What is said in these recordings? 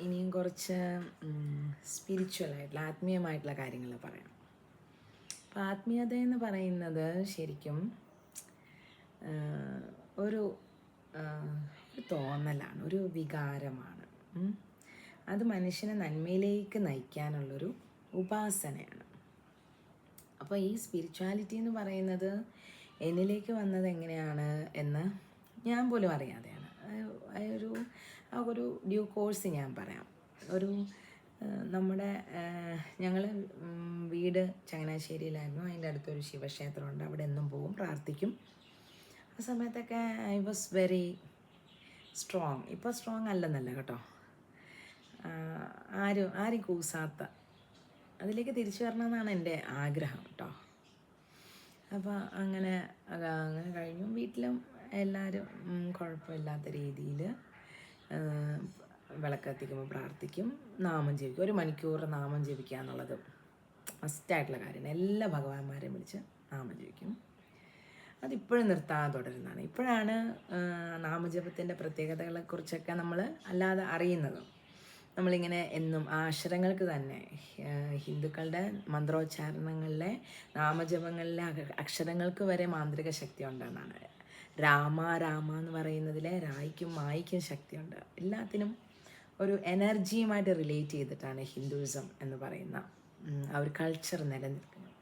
ഇനിയും കുറച്ച് സ്പിരിച്വലായിട്ടുള്ള ആത്മീയമായിട്ടുള്ള കാര്യങ്ങൾ പറയാം. അപ്പോൾ ആത്മീയത എന്ന് പറയുന്നത് ശരിക്കും ഒരു ഒരു തോന്നലാണ്, ഒരു വികാരമാണ്. അത് മനുഷ്യനെ നന്മയിലേക്ക് നയിക്കാനുള്ളൊരു ഉപാസനയാണ്. അപ്പോൾ ഈ സ്പിരിച്വാലിറ്റി എന്ന് പറയുന്നത് എന്നിലേക്ക് വന്നത് എങ്ങനെയാണ് എന്ന് ഞാൻ പോലും അറിയാതെയാണ്. ഒരു ഡ്യൂ കോഴ്സ് ഞാൻ പറയാം. നമ്മുടെ ഞങ്ങൾ വീട് ചങ്ങനാശ്ശേരിയിലായിരുന്നു. അതിൻ്റെ അടുത്തൊരു ശിവക്ഷേത്രമുണ്ട്. അവിടെ എന്നും പോവും, പ്രാർത്ഥിക്കും. ആ സമയത്തൊക്കെ ഐ വാസ് വെരി സ്ട്രോങ്. ഇപ്പോൾ സ്ട്രോങ് അല്ലെന്നല്ല കേട്ടോ, ആരും കൂസാത്ത അതിലേക്ക് തിരിച്ചു വരണമെന്നാണ് എൻ്റെ ആഗ്രഹം കേട്ടോ. അപ്പോൾ അങ്ങനെ കഴിഞ്ഞു. വീട്ടിലും എല്ലാവരും കുഴപ്പമില്ലാത്ത രീതിയിൽ വിളക്കത്തിക്കുമ്പോൾ പ്രാർത്ഥിക്കും, നാമം ജപിക്കും. 1 മണിക്കൂർ നാമം ജപിക്കുക എന്നുള്ളത് മസ്റ്റായിട്ടുള്ള കാര്യമാണ്. എല്ലാ ഭഗവാന്മാരെയും വിളിച്ച് നാമം ജപിക്കും. അതിപ്പോഴും നിർത്താതെ തുടരുന്നതാണ്. ഇപ്പോഴാണ് നാമജപത്തിൻ്റെ പ്രത്യേകതകളെക്കുറിച്ചൊക്കെ നമ്മൾ അല്ലാതെ അറിയുന്നത്. നമ്മളിങ്ങനെ എന്നും ആ അക്ഷരങ്ങൾക്ക് തന്നെ ഹിന്ദുക്കളുടെ മന്ത്രോച്ചാരണങ്ങളിലെ നാമജപങ്ങളിലെ അക്ഷരങ്ങൾക്ക് വരെ മാന്ത്രിക ശക്തി ഉണ്ടെന്നാണ്. രാമ എന്ന് പറയുന്നതിലെ രായ്ക്കും മായ്ക്കും ശക്തിയുണ്ട്. എല്ലാത്തിനും ഒരു എനർജിയുമായിട്ട് റിലേറ്റ് ചെയ്തിട്ടാണ് ഹിന്ദുയിസം എന്ന് പറയുന്ന ആ ഒരു കൾച്ചർ നിലനിൽക്കുന്നത്.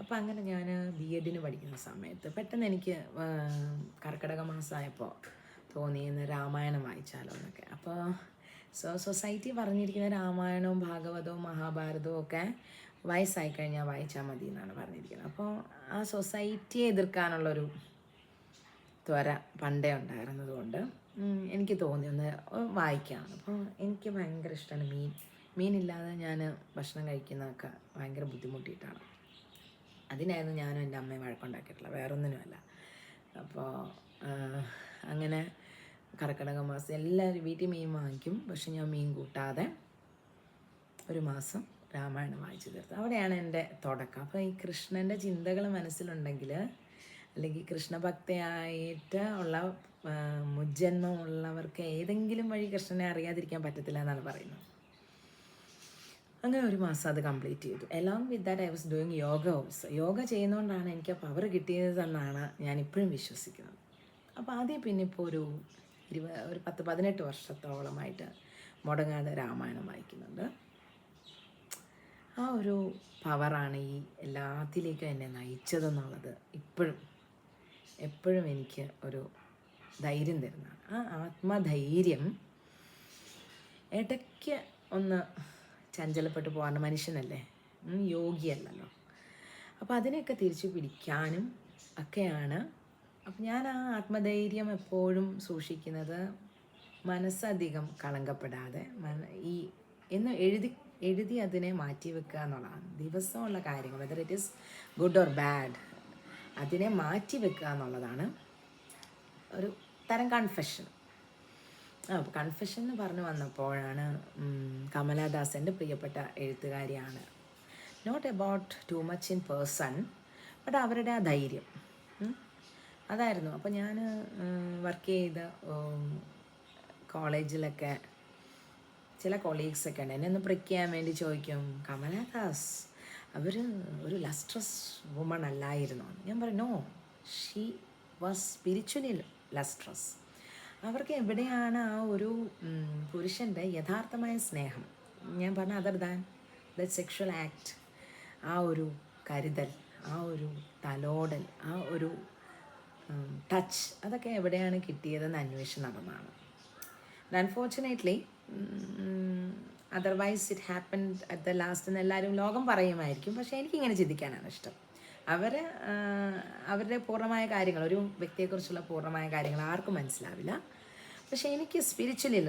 അപ്പോൾ അങ്ങനെ ഞാൻ BEdന് പഠിക്കുന്ന സമയത്ത് പെട്ടെന്ന് എനിക്ക് കർക്കിടക മാസമായപ്പോൾ തോന്നിയെന്ന് രാമായണം വായിച്ചാലോ എന്നൊക്കെ. അപ്പോൾ സൊസൈറ്റി പറഞ്ഞിരിക്കുന്ന രാമായണവും ഭാഗവതവും മഹാഭാരതവും ഒക്കെ വയസ്സായി കഴിഞ്ഞാൽ വായിച്ചാൽ മതി എന്നാണ് പറഞ്ഞിരിക്കുന്നത്. അപ്പോൾ ആ സൊസൈറ്റിയെ എതിർക്കാനുള്ളൊരു ത്വര പണ്ടേ ഉണ്ടായിരുന്നത് കൊണ്ട് എനിക്ക് തോന്നി ഒന്ന് വായിക്കാം. അപ്പോൾ എനിക്ക് ഭയങ്കര ഇഷ്ടമാണ് മീനില്ലാതെ ഞാൻ ഭക്ഷണം കഴിക്കുന്നതൊക്കെ ഭയങ്കര ബുദ്ധിമുട്ടിയിട്ടാണ്. അതിനായിരുന്നു ഞാനും എൻ്റെ അമ്മയും വഴക്കുണ്ടാക്കിയിട്ടുള്ളത്, വേറൊന്നിനുമല്ല. അപ്പോൾ അങ്ങനെ കർക്കിടക മാസം എല്ലാവരും വീട്ടിൽ മീൻ വാങ്ങിക്കും. പക്ഷെ ഞാൻ മീൻ കൂട്ടാതെ 1 മാസം രാമായണം വായിച്ചു തീർത്തു. അവിടെയാണ് എൻ്റെ തുടക്കം. അപ്പോൾ ഈ കൃഷ്ണൻ്റെ ചിന്തകൾ മനസ്സിലുണ്ടെങ്കിൽ, അല്ലെങ്കിൽ കൃഷ്ണഭക്തയായിട്ട് ഉള്ള മുജ്ജന്മമുള്ളവർക്ക് ഏതെങ്കിലും വഴി കൃഷ്ണനെ അറിയാതിരിക്കാൻ പറ്റത്തില്ല എന്നാണ് പറയുന്നത്. അങ്ങനെ 1 മാസം അത് കംപ്ലീറ്റ് ചെയ്തു. Along with that I was doing yoga also. Yoga ചെയ്യുന്നതുകൊണ്ടാണ് എനിക്ക് ആ പവർ കിട്ടിയതെന്നാണ് ഞാനിപ്പോഴും വിശ്വസിക്കുന്നത്. അപ്പോൾ ആദ്യം പിന്നെ ഇപ്പോൾ ഒരു 10-18 വർഷത്തോളമായിട്ട് മുടങ്ങാതെ രാമായണം വായിക്കുന്നുണ്ട്. ആ ഒരു പവറാണ് ഈ എല്ലാത്തിലേക്കും എന്നെ നയിച്ചതെന്നുള്ളത് എപ്പോഴും എനിക്ക് ഒരു ധൈര്യം തരുന്നതാണ്. ആ ആത്മധൈര്യം ഇടയ്ക്ക് ഒന്ന് ചഞ്ചലപ്പെട്ടു പോകാറുണ്ട്. മനുഷ്യനല്ലേ, യോഗിയല്ലല്ലോ. അപ്പോൾ അതിനെയൊക്കെ തിരിച്ചു പിടിക്കാനും ഒക്കെയാണ്. അപ്പം ഞാൻ ആ ആത്മധൈര്യം എപ്പോഴും സൂക്ഷിക്കുന്നത് മനസ്സധികം കളങ്കപ്പെടാതെ എന്ന് എഴുതി അതിനെ മാറ്റി വെക്കുക എന്നുള്ളതാണ്. ദിവസമുള്ള കാര്യങ്ങൾ, whether it is good or bad, അതിനെ മാറ്റി വെക്കുക എന്നുള്ളതാണ് ഒരു തരം കൺഫെഷൻ. അപ്പോൾ കൺഫെഷൻ എന്ന് പറഞ്ഞു വന്നപ്പോഴാണ് കമലാദാസ് എൻ്റെ പ്രിയപ്പെട്ട എഴുത്തുകാരിയാണ്. Not about too much in person, but അവരുടെ ആ ധൈര്യം അതായിരുന്നു. അപ്പോൾ ഞാൻ വർക്ക് ചെയ്ത കോളേജിലൊക്കെ ചില കൊളീഗ്സൊക്കെ ഉണ്ട്. എന്നെ ഒന്ന് പ്രിക്ക് ചെയ്യാൻ വേണ്ടി ചോദിക്കും, കമലാദാസ് അവർ ഒരു ലസ്ട്രസ് വുമൺ അല്ലായിരുന്നു. ഞാൻ പറഞ്ഞു, no, she was spiritually lustrous. അവർക്ക് എവിടെയാണ് ആ ഒരു പുരുഷൻ്റെ യഥാർത്ഥമായ സ്നേഹം? ഞാൻ പറഞ്ഞ other than the sexual act, ആ ഒരു കരുതൽ, ആ ഒരു തലോടൽ, ആ ഒരു ടച്ച്, അതൊക്കെ എവിടെയാണ് കിട്ടിയതെന്ന് അന്വേഷണം നടന്നതാണ്. Unfortunately otherwise it happened at the last എന്ന് എല്ലാവരും ലോകം പറയുമായിരിക്കും. പക്ഷേ എനിക്കിങ്ങനെ ചിന്തിക്കാനാണ് ഇഷ്ടം. അവരുടെ പൂർണ്ണമായ കാര്യങ്ങൾ, ഒരു വ്യക്തിയെക്കുറിച്ചുള്ള പൂർണ്ണമായ കാര്യങ്ങൾ ആർക്കും മനസ്സിലാവില്ല. പക്ഷേ എനിക്ക് സ്പിരിച്വലി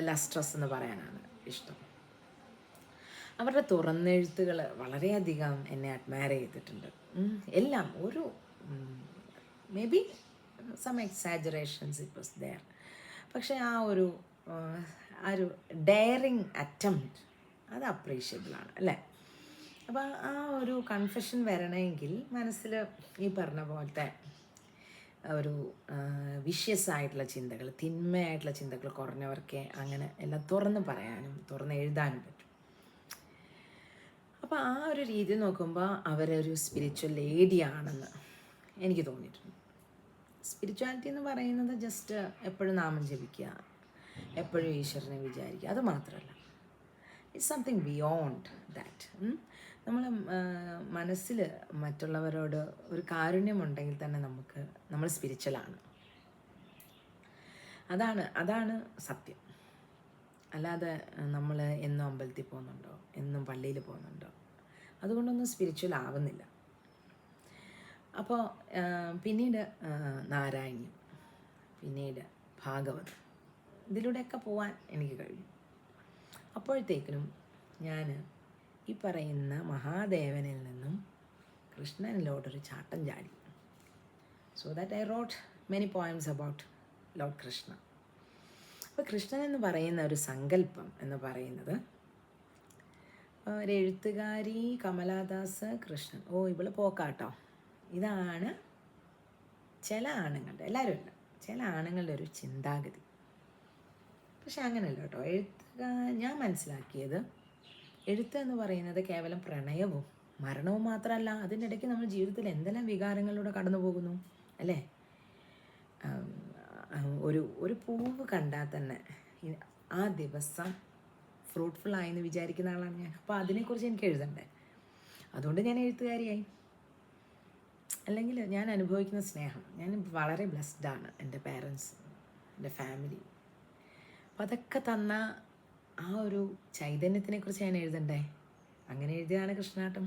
ലസ്ട്രസ് എന്ന് പറയാനാണ് ഇഷ്ടം. അവരുടെ തുറന്നെഴുത്തുകൾ വളരെയധികം എന്നെ അഡ്മയർ ചെയ്തിട്ടുണ്ട്. എല്ലാം ഒരു may be some exaggerations it was there. പക്ഷേ ആ ഒരു ഡെയറിങ് അറ്റംപ്റ്റ് അത് അപ്രീഷ്യബിളാണ് അല്ലേ. അപ്പോൾ ആ ഒരു കൺഫെഷൻ വരണമെങ്കിൽ മനസ്സിൽ ഈ പറഞ്ഞ പോലത്തെ ഒരു വിഷ്യസ് ആയിട്ടുള്ള ചിന്തകൾ, തിന്മയായിട്ടുള്ള ചിന്തകൾ കുറഞ്ഞവർക്കേ അങ്ങനെ എല്ലാം തുറന്ന് പറയാനും തുറന്ന് എഴുതാനും പറ്റും. അപ്പോൾ ആ ഒരു രീതി നോക്കുമ്പോൾ അവരൊരു സ്പിരിച്വൽ ലേഡിയാണെന്ന് എനിക്ക് തോന്നിയിട്ടുണ്ട്. സ്പിരിച്വാലിറ്റി എന്ന് പറയുന്നത് ജസ്റ്റ് എപ്പോഴും നാമം ജപിക്കുക, എപ്പോഴും ഈശ്വരനെ വിചാരിക്കുക, അത് മാത്രമല്ല. It's something beyond that. നമ്മൾ മനസ്സിൽ മറ്റുള്ളവരോട് ഒരു കാരുണ്യമുണ്ടെങ്കിൽ തന്നെ നമ്മൾ സ്പിരിച്വലാണ്. അതാണ് സത്യം. അല്ലാതെ നമ്മൾ എന്നും അമ്പലത്തിൽ പോകുന്നുണ്ടോ, എന്നും പള്ളിയിൽ പോകുന്നുണ്ടോ, അതുകൊണ്ടൊന്നും സ്പിരിച്വൽ ആവുന്നില്ല. അപ്പോൾ പിന്നീട് നാരായണീയം, പിന്നീട് ഭാഗവതം, ഇതിലൂടെയൊക്കെ പോവാൻ എനിക്ക് കഴിഞ്ഞു. അപ്പോഴത്തേക്കിനും ഞാൻ ഈ പറയുന്ന മഹാദേവനിൽ നിന്നും കൃഷ്ണനിലോട്ടൊരു ചാട്ടം ചാടി. So that I rote many poems about Lord Krishna. അപ്പോൾ കൃഷ്ണൻ എന്ന് പറയുന്ന ഒരു സങ്കല്പം എന്ന് പറയുന്നത് ഒരു എഴുത്തുകാരി കമലാദാസ് കൃഷ്ണൻ, ഇവള് പോക്കാട്ടോ. ഇതാണ് ചില ആണുങ്ങളുടെ, എല്ലാവരും അല്ല, ചില ആണുങ്ങളുടെ ഒരു ചിന്താഗതി. പക്ഷെ അങ്ങനെയല്ല കേട്ടോ. ഞാൻ മനസ്സിലാക്കിയത് എഴുത്ത് എന്ന് പറയുന്നത് കേവലം പ്രണയവും മരണവും മാത്രമല്ല. അതിൻ്റെ ഇടയ്ക്ക് നമ്മൾ ജീവിതത്തിൽ എന്തെല്ലാം വികാരങ്ങളിലൂടെ കടന്നു പോകുന്നു അല്ലേ. ഒരു പൂവ് കണ്ടാൽ തന്നെ ആ ദിവസം ഫ്രൂട്ട്ഫുള്ളായി എന്ന് വിചാരിക്കുന്ന ആളാണ് ഞാൻ. അപ്പോൾ അതിനെക്കുറിച്ച് എനിക്ക് എഴുതണ്ടേ, അതുകൊണ്ട് ഞാൻ എഴുത്തുകാരിയായി. അല്ലെങ്കിൽ ഞാൻ അനുഭവിക്കുന്ന സ്നേഹം, ഞാൻ വളരെ ബ്ലെസ്ഡാണ്. എൻ്റെ പേരൻസ്, എൻ്റെ ഫാമിലി, അപ്പം അതൊക്കെ തന്ന ആ ഒരു ചൈതന്യത്തിനെക്കുറിച്ച് ഞാൻ എഴുതണ്ടേ. അങ്ങനെ എഴുതിയതാണ് കൃഷ്ണാട്ടം.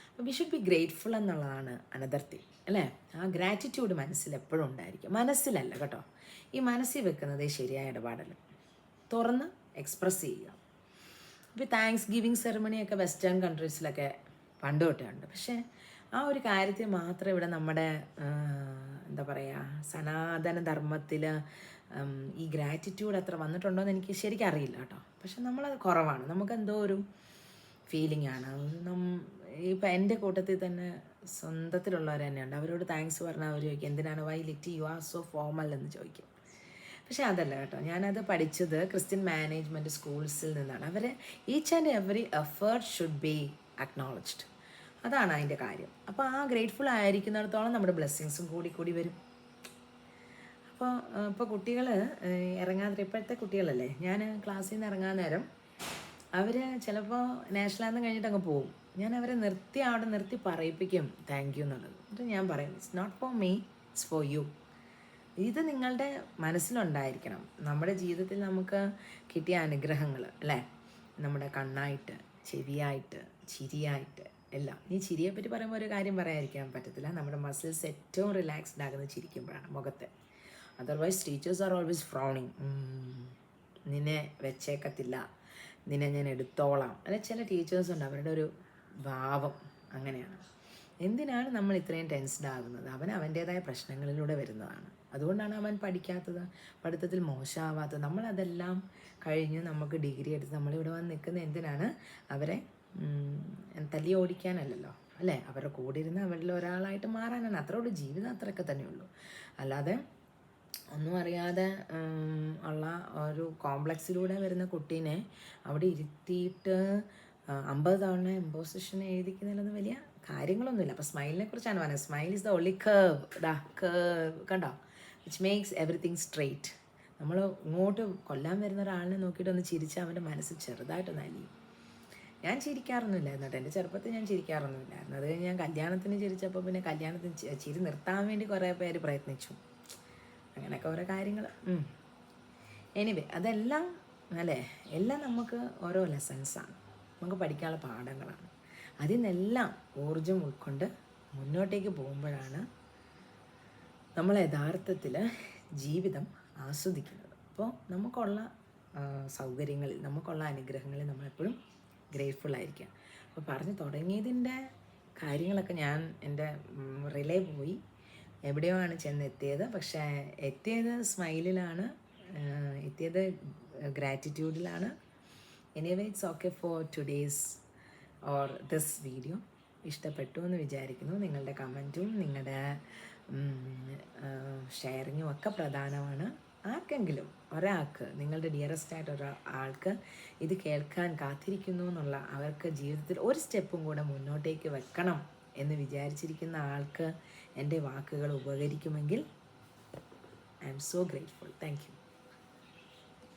അപ്പോൾ വി ഷുഡ് ബി ഗ്രേറ്റ്ഫുൾ എന്നുള്ളതാണ് അനദർ തിങ് അല്ലേ. ആ ഗ്രാറ്റിറ്റ്യൂഡ് മനസ്സിൽ എപ്പോഴും ഉണ്ടായിരിക്കും. മനസ്സിലല്ല കേട്ടോ, ഈ മനസ്സിൽ വെക്കുന്നതേ ശരിയായ ഇടപാടല്ല. തുറന്ന് എക്സ്പ്രസ് ചെയ്യുക. ഇപ്പോൾ താങ്ക്സ് ഗിവിങ് സെറമണിയൊക്കെ വെസ്റ്റേൺ കൺട്രീസിലൊക്കെ പണ്ട് തൊട്ടേ ഉണ്ട്. പക്ഷേ ആ ഒരു കാര്യത്തിൽ മാത്രം ഇവിടെ നമ്മുടെ എന്താ പറയുക, സനാതന ധർമ്മത്തിൽ ഈ ഗ്രാറ്റിറ്റ്യൂഡ് അത്ര വന്നിട്ടുണ്ടോ എന്ന് എനിക്ക് ശരിക്കും അറിയില്ല കേട്ടോ. പക്ഷെ നമ്മളത് കുറവാണ്. നമുക്കെന്തോ ഒരു ഫീലിംഗ് ആണ്. ഇപ്പം എൻ്റെ കൂട്ടത്തിൽ തന്നെ സ്വന്തത്തിലുള്ളവർ തന്നെയുണ്ട്. അവരോട് താങ്ക്സ് പറഞ്ഞാൽ അവർ ചോദിക്കും, എന്തിനാണ് why lit you are so formal എന്ന് ചോദിക്കും. പക്ഷേ അതല്ല കേട്ടോ, ഞാനത് പഠിച്ചത് ക്രിസ്ത്യൻ മാനേജ്മെൻറ്റ് സ്കൂൾസിൽ നിന്നാണ്. അവർ each and every effort should be acknowledged. അതാണ് അതിൻ്റെ കാര്യം. അപ്പോൾ ആ ഗ്രേറ്റ്ഫുൾ ആയിരിക്കുന്നിടത്തോളം നമ്മുടെ ബ്ലെസ്സിങ്സും കൂടി വരും. ഇപ്പോൾ കുട്ടികൾ ഇറങ്ങാതെ, ഇപ്പോഴത്തെ കുട്ടികളല്ലേ, ഞാൻ ക്ലാസ്സിൽ നിന്ന് ഇറങ്ങാൻ നേരം അവർ ചിലപ്പോൾ നാഷണൽ ആന്തം കഴിഞ്ഞിട്ട് അങ്ങ് പോകും. ഞാൻ അവരെ അവിടെ നിർത്തി പറയിപ്പിക്കും താങ്ക് യു എന്നുള്ളത്. എന്നിട്ട് ഞാൻ പറയും, it's not for me, it's for you. ഇത് നിങ്ങളുടെ മനസ്സിലുണ്ടായിരിക്കണം. നമ്മുടെ ജീവിതത്തിൽ നമുക്ക് കിട്ടിയ അനുഗ്രഹങ്ങൾ അല്ലേ, നമ്മുടെ കണ്ണായിട്ട്, ചെവിയായിട്ട്, ചിരിയായിട്ട് എല്ലാം. ഈ ചിരിയെപ്പറ്റി പറയുമ്പോൾ ഒരു കാര്യം പറയാതിരിക്കാൻ പറ്റത്തില്ല. നമ്മുടെ മസിൽസ് ഏറ്റവും റിലാക്സ്ഡ് ആകുന്നത് ചിരിക്കുമ്പോഴാണ്, മുഖത്തെ. Otherwise teachers are always frowning. നിന്നെ വെച്ചേക്കത്തില്ല, നിന്നെ ഞാൻ എടുത്തോളാം. അല്ലെ, ചില ടീച്ചേഴ്സ് ഉണ്ട്, അവരുടെ ഒരു ഭാവം അങ്ങനെയാണ്. എന്തിനാണ് നമ്മൾ ഇത്രയും ടെൻസ്ഡ് ആകുന്നത്? അവൻ്റേതായ പ്രശ്നങ്ങളിലൂടെ വരുന്നതാണ്. അതുകൊണ്ടാണ് അവൻ പഠിക്കാത്തത്, പഠിത്തത്തിൽ മോശമാവാത്തത്. നമ്മളതെല്ലാം കഴിഞ്ഞ് നമുക്ക് ഡിഗ്രി എടുത്ത് നമ്മളിവിടെ വന്ന് നിൽക്കുന്നത് എന്തിനാണ്? അവരെ തല്ലി ഓടിക്കാനല്ലല്ലോ അല്ലേ, അവരുടെ കൂടെ ഇരുന്ന് അവരിൽ ഒരാളായിട്ട് മാറാനാണ്. അത്രയുള്ളൂ, ജീവിതം അത്രയൊക്കെ തന്നെയുള്ളൂ. അല്ലാതെ ഒന്നും അറിയാതെ ഉള്ള ഒരു കോംപ്ലക്സിലൂടെ വരുന്ന കുട്ടീനെ അവിടെ ഇരുത്തിയിട്ട് 50 തവണ ഇമ്പോസിഷൻ എഴുതിക്കുന്നതിലൊന്നും വലിയ കാര്യങ്ങളൊന്നുമില്ല. അപ്പോൾ സ്മൈലിനെ കുറിച്ചാണ് പറയുന്നത്. Smile is the only curve കണ്ടോ, വിച്ച് മേക്സ് എവറിത്തിങ് സ്ട്രെയിറ്റ്. നമ്മൾ ഇങ്ങോട്ട് കൊല്ലാൻ വരുന്ന ഒരാളിനെ നോക്കിയിട്ട് ഒന്ന് ചിരിച്ചാൽ അവൻ്റെ മനസ്സ് ചെറുതായിട്ടൊന്ന് അലിയും. ഞാൻ ചിരിക്കാറൊന്നുമില്ലായിരുന്നു കേട്ടോ, എൻ്റെ ചെറുപ്പത്തിൽ ഞാൻ ചിരിക്കാറൊന്നുമില്ലായിരുന്നു. അത് കഴിഞ്ഞ് ഞാൻ കല്യാണത്തിന് ചിരിച്ചപ്പോൾ പിന്നെ കല്യാണത്തിന് ചിരി നിർത്താൻ വേണ്ടി കുറേ പേര് പ്രയത്നിച്ചു. അങ്ങനെയൊക്കെ ഓരോ കാര്യങ്ങൾ. എനിവേ, അതെല്ലാം അല്ലേ, എല്ലാം നമുക്ക് ഓരോ ലെസൺസാണ്, നമുക്ക് പഠിക്കാനുള്ള പാഠങ്ങളാണ്. അതിൽ നിന്നെല്ലാം ഊർജം ഉൾക്കൊണ്ട് മുന്നോട്ടേക്ക് പോകുമ്പോഴാണ് നമ്മൾ യഥാർത്ഥത്തിൽ ജീവിതം ആസ്വദിക്കുന്നത്. അപ്പോൾ നമുക്കുള്ള സൗകര്യങ്ങളിൽ, നമുക്കുള്ള അനുഗ്രഹങ്ങളിൽ നമ്മളെപ്പോഴും ഗ്രേറ്റ്ഫുള്ളായിരിക്കുക. അപ്പോൾ പറഞ്ഞു തുടങ്ങിയതിൻ്റെ കാര്യങ്ങളൊക്കെ ഞാൻ എൻ്റെ റിലേ പോയി എവിടെയോ ആണ് ചെന്നെത്തിയത്. പക്ഷേ എത്തിയത് സ്മൈലിലാണ്, എത്തിയത് ഗ്രാറ്റിറ്റ്യൂഡിലാണ്. Anyway, it's okay for today's or this video. ഇഷ്ടപ്പെട്ടു എന്ന് വിചാരിക്കുന്നു. നിങ്ങളുടെ കമൻറ്റും നിങ്ങളുടെ ഷെയറിങ്ങും ഒക്കെ പ്രധാനമാണ്. ആർക്കെങ്കിലും ഒരാൾക്ക്, നിങ്ങളുടെ ഡിയറസ്റ്റ് ആയിട്ട് ഒരാൾക്ക് ഇത് കേൾക്കാൻ കാത്തിരിക്കുന്നു എന്നുള്ള, അവർക്ക് ജീവിതത്തിൽ ഒരു സ്റ്റെപ്പും കൂടെ മുന്നോട്ടേക്ക് വെക്കണം എന്ന് വിചാരിച്ചിരിക്കുന്ന ആൾക്ക് എൻ്റെ വാക്കുകൾ ഉപകരിക്കുമെങ്കിൽ I am so grateful. Thank U.